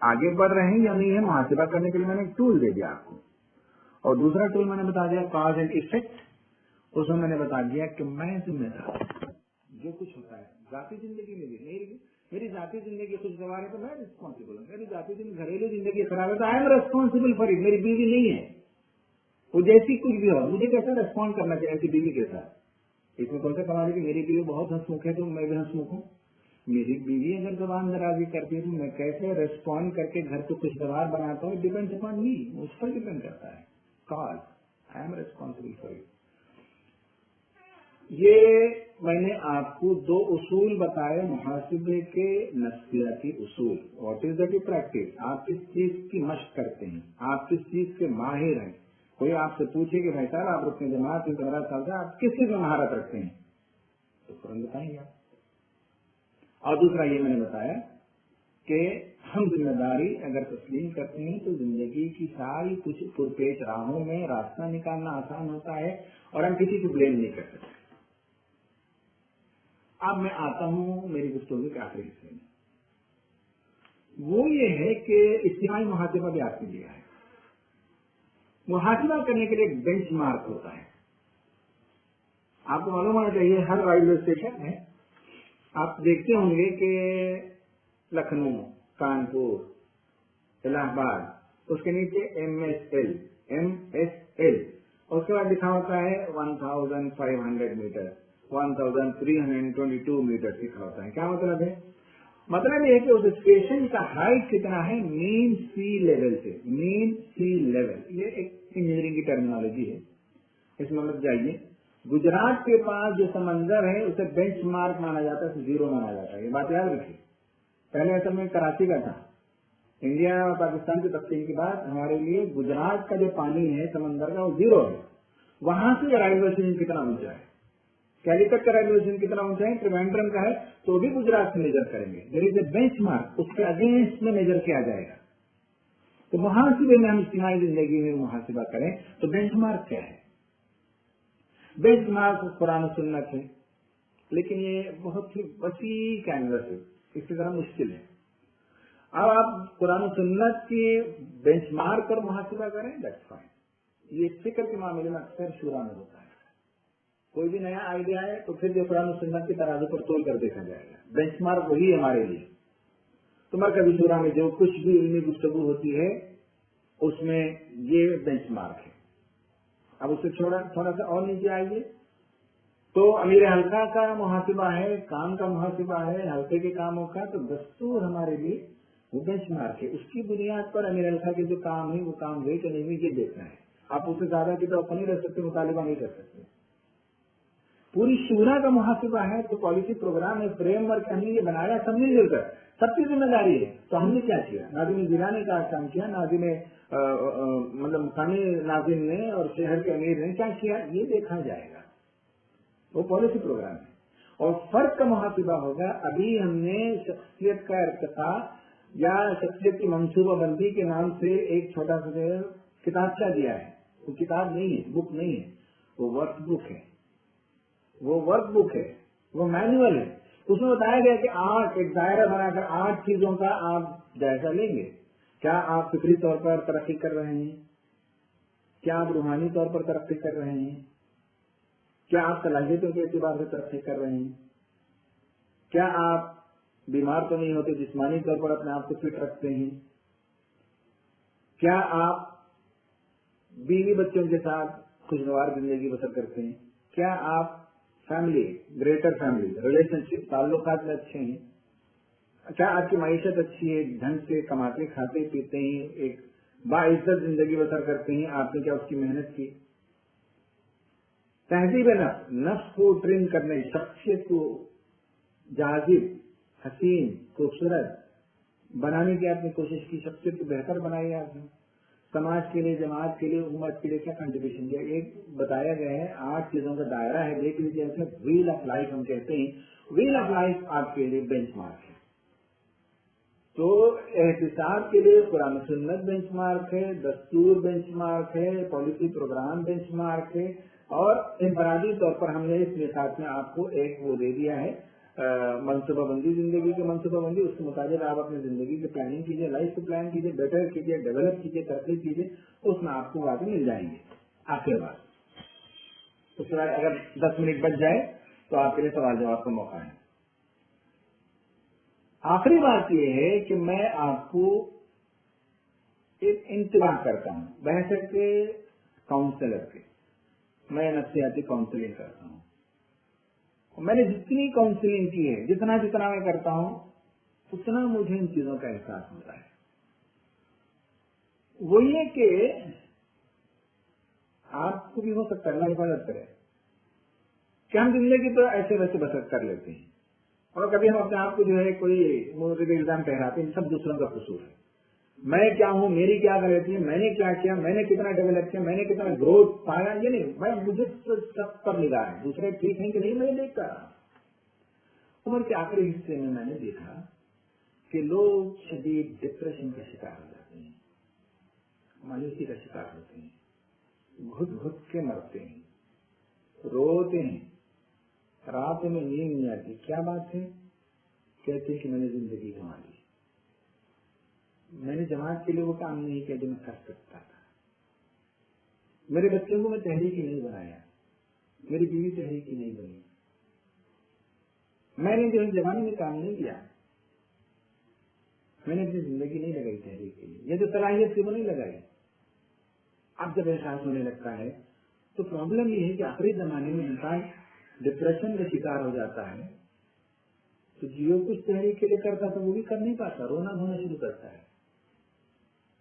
आगे बढ़ रहे हैं या नहीं है। मुहासिबा करने के लिए मैंने एक टूल दे दिया आपको, और दूसरा टूल मैंने बता दिया कॉज एंड इफेक्ट। उसमें मैंने बता दिया कि मैं जिम्मेदार, जो कुछ होता है जाती जिंदगी में भी, मेरी जाती जिंदगी खुशगवार है तो मैं रिस्पॉन्सिबल हूँ, मेरी जाती घरेलू जिंदगी खराब है तो I am responsible for it. मेरी बीवी नहीं है, वो जैसी कुछ भी हो, मुझे कैसा रेस्पॉन्ड करना चाहिए ऐसी बीवी के साथ। इसमें कौन सा कमाल है कि मेरी बीवी बहुत हंसमुख है तो मैं भी हंसमुख हूँ। मेरी बीवी अगर जबान दराजी करती है तो मैं कैसे रेस्पॉन्ड करके घर को खुशगवार बनाता हूँ, डिपेंड्स अपॉन मी, उस पर डिपेंड करता है। Cause I M responsible for it. ये मैंने आपको दो उसूल बताए मुहासिबे के, नफ्सियाती उसूल। व्हाट इज द प्रैक्टिस, आप किस चीज की मशक करते हैं, आप किस चीज के माहिर हैं। कोई आपसे पूछे कि भाई साहब आप अपने जमात में 15 साल से आप किस चीज में महारत रखते हैं, तो तुरंत बताएंगे आप। और दूसरा ये मैंने बताया कि हम जिम्मेदारी अगर तस्लीम करते हैं तो जिंदगी की सारी कुछ पुरपेश राहों में रास्ता निकालना आसान होता है और हम किसी को ब्लेम नहीं कर सकते। अब मैं आता हूँ मेरी गुफ्तगू के आखिरी हिस्से में, वो ये है कि इज्तिमाई मुहासिबा भी आपने लिया है। मुहासिबा करने के लिए एक बेंच मार्क होता है, आपको मालूम होना चाहिए। हर रेलवे स्टेशन है आप देखते होंगे कि लखनऊ, कानपुर, इलाहाबाद, उसके नीचे MSL, उसके बाद लिखा होता है 1500 मीटर, 1322 मीटर लिखा होता है। क्या मतलब है? मतलब ये है कि उस स्टेशन का हाइट कितना है मीन सी लेवल से, मीन सी लेवल। ये एक इंजीनियरिंग की टर्मिनोलॉजी है, इसमें मत जाइए। गुजरात के पास जो समंदर है उसे बेंच मार्क माना जाता है, जीरो माना जाता है, ये बात याद रखिए। पहले असल में कराची का था, इंडिया और पाकिस्तान के तकसीम के बाद हमारे लिए गुजरात का जो पानी है समंदर का वो जीरो है। वहां से रेलवे स्टेशन कितना ऊंचा है, कैलिकट का रेलवे स्टेशन कितना ऊंचा है, त्रिवेंद्रम का है, तो भी गुजरात से मेजर करेंगे। There is a benchmark, उसके अगेंस्ट में मेजर किया जाएगा। तो मुहासिबे में हम इज्तिमाई जिंदगी में मुहासिबा करें तो बेंच मार्क क्या है? बेंच मार्क कुरान सुन्नत है, लेकिन ये बहुत ही वसी कैनवस है, इसकी तरह मुश्किल है। अब आप कुरान सुन्नत की बेंच मार्क पर मुहासिबा करें, दैट्स फाइन। ये फिक्र के मामले में अक्सर शूरा में होता है। कोई भी नया आइडिया है तो फिर जो कुरान सुन्नत की तराजू पर तोल कर देखा जाएगा, बेंच मार्क वही है हमारे लिए। तुम्हारे कभी शूरा में जो कुछ भी इल्मी गुफ्तगू होती है उसमें ये बेंच मार्क है। अब उससे थोड़ा सा और नीचे आइए तो अमीर हल्का का मुहासिबा है, काम का मुहासिबा है, हल्के के कामों का, तो दस्तूर हमारे लिए वो बेंच मार्क है। उसकी बुनियाद पर अमीर हल्का के जो काम है वो काम हुए कि नहीं हुए ये देखना है। आप उससे ज्यादा की तो अपन नहीं रह सकते, मुतालिबा नहीं कर सकते। पूरी शूरा का मुहासिबा है तो पॉलिसी प्रोग्राम है, फ्रेमवर्क हमने ये बनाया सब मिलजुल कर, सबकी जिम्मेदारी है। तो हमने क्या किया, नाज़िम जिला ने क्या काम किया, नाज़िम मतलब मुकामी नाज़िम ने और शहर के अमीर ने क्या किया, ये देखा जाएगा। वो पॉलिसी प्रोग्राम है। और फर्क का मुहासिबा होगा, अभी हमने शख्सियत का इर्तिका या शख्सियत की मंसूबाबंदी के नाम से एक छोटा सा किताबचा दिया है। वो किताब नहीं है, बुक नहीं है, वो वर्क बुक है, वो वर्क बुक है, वो मैनुअल है। उसमें बताया गया कि 8 एक दायरा बनाकर 8 चीजों का आप जायजा लेंगे। क्या आप फिक्री तौर पर तरक्की कर रहे हैं, क्या आप रूहानी तौर पर तरक्की कर रहे हैं, क्या आप सलाहियतों के एतबार से तरक्की कर रहे हैं, क्या आप बीमार तो नहीं होते, जिस्मानी तौर पर अपने आप को फिट रखते हैं, क्या आप बीवी बच्चों के साथ खुशगवार जिंदगी बसर करते हैं, क्या आप फैमिली, ग्रेटर फैमिली रिलेशनशिप ताल्लुकात में अच्छे हैं, क्या आपकी माइशत अच्छी है, ढंग से कमाते खाते पीते हैं, एक बाइज्जत जिंदगी बसर करते हैं, आपने क्या उसकी मेहनत की। तहजीब नफ्स को ट्रेन करने, शख्सियत को जाजिब, हसीन, खूबसूरत बनाने की आपने कोशिश की, शख्सियत को बेहतर बनाई आपने, समाज के लिए, जमात के लिए, उम्मत के लिए क्या कंट्रीब्यूशन दिया। एक बताया गया है 8 चीजों का दायरा है, देख लीजिए। व्हील ऑफ लाइफ हम कहते हैं, व्हील ऑफ लाइफ आपके लिए बेंचमार्क है। तो एहतिसाब के लिए कुरान सुन्नत बेंचमार्क है, दस्तूर बेंचमार्क है, पॉलिसी प्रोग्राम बेंचमार्क है, और इनफरादी तौर पर हमने इस मिसाल में आपको एक वो दे दिया है मनसूबाबंदी, जिंदगी की मनसूबाबंदी। उसके मुताबिक आप अपनी जिंदगी की प्लानिंग कीजिए, लाइफ को प्लान कीजिए, बेटर कीजिए, डेवलप कीजिए, तरक्की कीजिए, उसमें आपको बातें मिल जाएंगी। आखिर बात उसके बाद अगर 10 मिनट बच जाए तो आपके लिए सवाल जवाब का मौका है। आखिरी बात यह है कि मैं आपको एक इंतबाह करता हूं, बहस के काउंसलर के, मैं नफ्सियाती काउंसलिंग करता हूं। मैंने जितनी काउंसलिंग की है, जितना मैं करता हूं, उतना मुझे इन चीजों का एहसास होता है। वो ये कि आपको भी हो सकता है, अल्लाह हिफाजत करे, कि हम जिंदगी तो ऐसे वैसे बसर कर लेते हैं, और कभी हम अपने आप को जो है कोई मुझे इल्जाम ठहराते हैं, सब दूसरों का कसूर है। मैं क्या हूं, मेरी क्या गलती है, मैंने क्या किया, मैंने कितना डेवलप किया, मैंने कितना ग्रोथ पाया, ये नहीं, मैं मुझे सब पर निगाह है, दूसरे ठीक है कि नहीं मैं देखता रहा। उम्र के आखिरी हिस्से में मैंने देखा कि लोग शदीद डिप्रेशन का शिकार हो जाते हैं, मायूसी का शिकार होते हैं, घुट घुट के मरते हैं, रोते हैं, रात में नींद नहीं आती। क्या बात है, कहते हैं कि मैंने जिंदगी गंवा ली, मैंने जमात के लिए वो काम नहीं किया जो मैं कर सकता था, मेरे बच्चों को मैं तहरीकी नहीं बनाया, मेरी बीवी तहरीकी नहीं बनी, मैंने जो जवानी में काम नहीं किया, मैंने अपनी जिंदगी नहीं लगाई तहरीक के लिए, ये जो सलाहियत थी वो नहीं लगाई। अब जब एहसास होने लगता है तो प्रॉब्लम ये है कि आखिरी जमाने में इंसान डिप्रेशन का शिकार हो जाता है, तो जो कुछ तहरीक के लिए करता था वो भी कर नहीं पाता, रोना धोना शुरू करता है,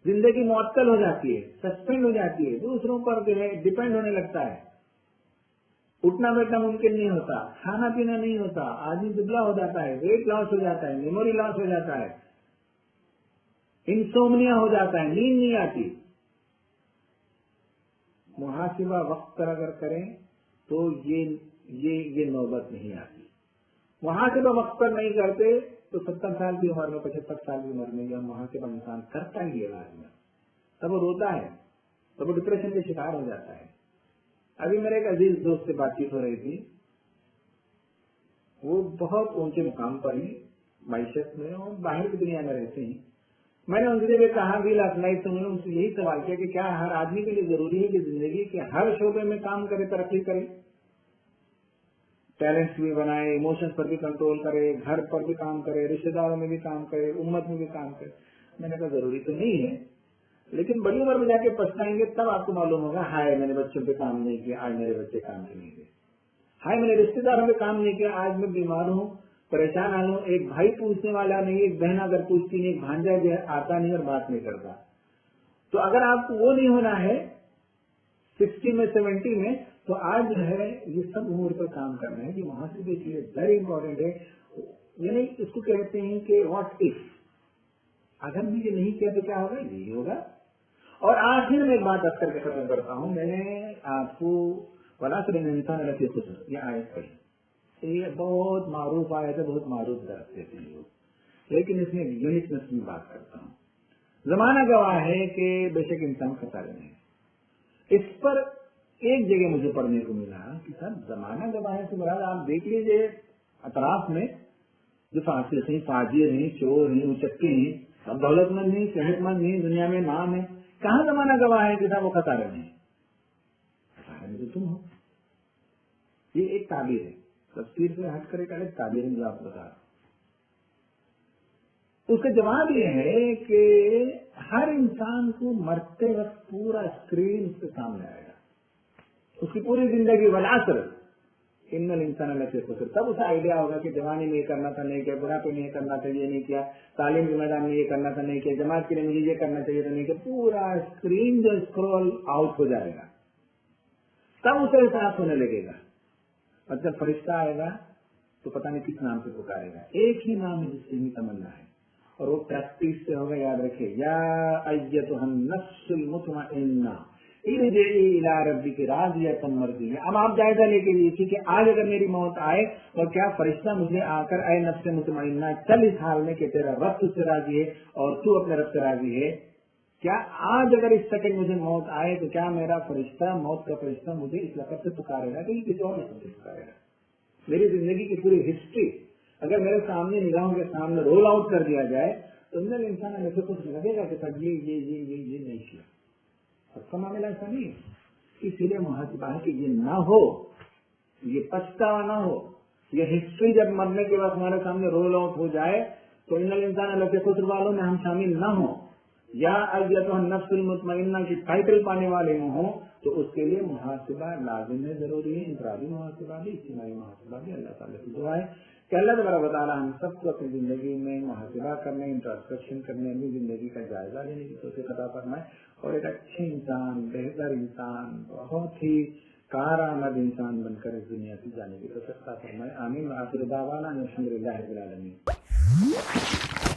जिंदगी मुअत्तल हो जाती है, सस्पेंड हो जाती है, दूसरों पर जो है डिपेंड होने लगता है, उठना बैठना मुमकिन नहीं होता, खाना पीना नहीं होता, आदमी दुबला हो जाता है, वेट लॉस हो जाता है, मेमोरी लॉस हो जाता है, इंसोम्निया हो जाता है, नींद नहीं आती। मुहासिबा वक्त पर अगर करें तो ये नौबत नहीं आती। मुहासिबा वक्त पर नहीं करते तो 70 साल की उम्र में, 75 साल की उम्र में जब मुहासिबा इंसान करता ही है लाजमी, तब वो रोता है, तब वो डिप्रेशन के शिकार हो जाता है। ابھی میرے ایک عزیز دوست سے بات چیت ہو رہی تھی, وہ بہت اونچے مقام پر ہیں معیشت میں اور باہر کی دنیا میں رہتے ہیں. میں نے ان سے جب کہا ویل اپلائی تو میں نے ان سے یہی سوال کیا کہ کیا ہر آدمی کے لیے ضروری ہے کہ زندگی کے ہر شعبے میں کام کرے, ترقی کرے, ٹیلنٹس بھی بنائے, ایموشنز پر بھی کنٹرول کرے, گھر پر بھی کام کرے, رشتے داروں میں بھی کام کرے, امت میں بھی کام کرے؟ میں نے کہا ضروری تو نہیں ہے, لیکن بڑی عمر میں جا کے پچھتائیں گے تب آپ کو معلوم ہوگا ہائے میں نے بچوں پہ کام نہیں کیا, آج میرے بچے کام کے نہیں گئے, ہائے میں نے رشتے داروں پہ کام نہیں کیا, آج میں بیمار ہوں, پریشان آ ہوں, ایک بھائی پوچھنے والا نہیں, ایک بہن اگر پوچھتی نہیں, ایک بھانجا جو ہے آتا نہیں اور بات نہیں کرتا. تو اگر آپ کو وہ نہیں ہونا ہے 60 میں 70 میں, تو آج جو ہے یہ سب امور پر کام کرنا ہے. یہ محاسبے کے لیے ویری امپورٹینٹ ہے. یعنی اس کو کہتے ہیں کہ واٹ اف, اگر میں یہ نہیں کیا تو کیا ہوگا, یہی ہوگا. اور آخر میں ایک بات کر کے ختم کرتا ہوں. میں نے آپ کو وَلَٰكِنَّ الْإِنسَانَ لَفِي خُسْرٍ یہ آیت پڑھی. یہ بہت معروف آیت ہے, بہت معروف درس دیتے ہیں لوگ, لیکن اس میں یونیکنس کی بات کرتا ہوں. زمانہ گواہ ہے کہ بے شک انسان خسارے میں ہے. اس پر ایک جگہ مجھے پڑھنے کو ملا کہ سر زمانہ گواہ ہے تو مراد آپ دیکھ لیجیے اطراف میں جو فاسق ہیں, فاجر ہیں, چور ہیں, اچکے ہیں, سب دولت مند ہیں, صحت مند ہیں, دنیا میں نام ہے, کہاں زمانہ گواہ ہے کہ صاحب وہ خسارے میں ہے؟ خسارے میں تو تم ہو. یہ ایک تعبیر ہے, تفسیر سے ہٹ کر ایک الگ تعبیر ہے جو آپ بتا رہا ہوں. اس کا جواب یہ ہے کہ ہر انسان کو مرتے وقت پورا اسکرین اس کے سامنے آئے گا, اس کی پوری زندگی والعصر ان الانسان لفی خسر. تب اسے آئیڈیا ہوگا کہ جوانی میں یہ کرنا تھا نہیں کیا, بڑھاپے میں یہ کرنا تھا یہ نہیں کیا, تعلیم کے میدان میں یہ کرنا تھا نہیں کیا, جماعت کے لیے مجھے یہ کرنا چاہیے تھا نہیں کیا. پورا اسکرین جو اسکرول آؤٹ ہو جائے گا, تب اسے احساس ہونے لگے گا. اور جب فرشتہ آئے گا تو پتہ نہیں کس نام سے پکارے گا. ایک ہی نام ہے جس کی تمنا ہے, اور وہ پریکٹس سے ہوگا. یاد رکھے, یا ایتھا النفس المطمئنہ ارجعی الی ربک راضیۃ مرضیہ. اب آپ جائزہ لے کے دیکھیے کہ آج اگر میری موت آئے اور کیا فرشتہ مجھے آ کر اے نفس مطمئنہ چل اس حال میں کہ تیرا رب تجھ سے راضی ہے اور تو اپنے رب سے راضی ہے. کیا آج اگر اس سیکنڈ مجھے موت آئے تو کیا میرا فرشتہ, موت کا فرشتہ مجھے اس لقب سے پکارے گا کہ کسی اور لقب سے پکارے گا؟ میری زندگی کی پوری ہسٹری اگر میرے سامنے نگاہوں کے سامنے رول آؤٹ کر دیا جائے تو اندر انسان ایسے کچھ لگے گا کہ سر یہ نہیں کیا. سب کا معاملہ ایسا نہیں ہے. اسی لیے محاسبہ ہے کہ یہ نہ ہو, یہ پچھتاوا نہ ہو. یہ ہسٹری جب مرنے کے بعد ہمارے سامنے رول آؤٹ ہو جائے تو ان الانسان لفی خسر والوں میں ہم شامل نہ ہوں, یا ایتھا النفس المطمئنہ کی ٹائٹل پانے والے نہ ہوں. تو اس کے لیے محاسبہ لازم ہے, ضروری ہے. انفرادی محاسبہ بھی, اجتماعی محاسبہ بھی. اللہ تعالیٰ کی دعا ہے کہ اللہ تبارک و تعالیٰ ہم سب کو اپنی زندگی میں محاسبہ کرنے, انٹرسپیکشن کرنے, اپنی زندگی کا جائزہ لینے کی توفیق عطا فرمائے, اور ایک اچھے انسان, بہتر انسان, بہت ہی کارآمد انسان بن کر اس دنیا سے جانے کی توفیق عطا فرمائے. آمین. وآخر دعوانا الحمد للہ رب العالمین.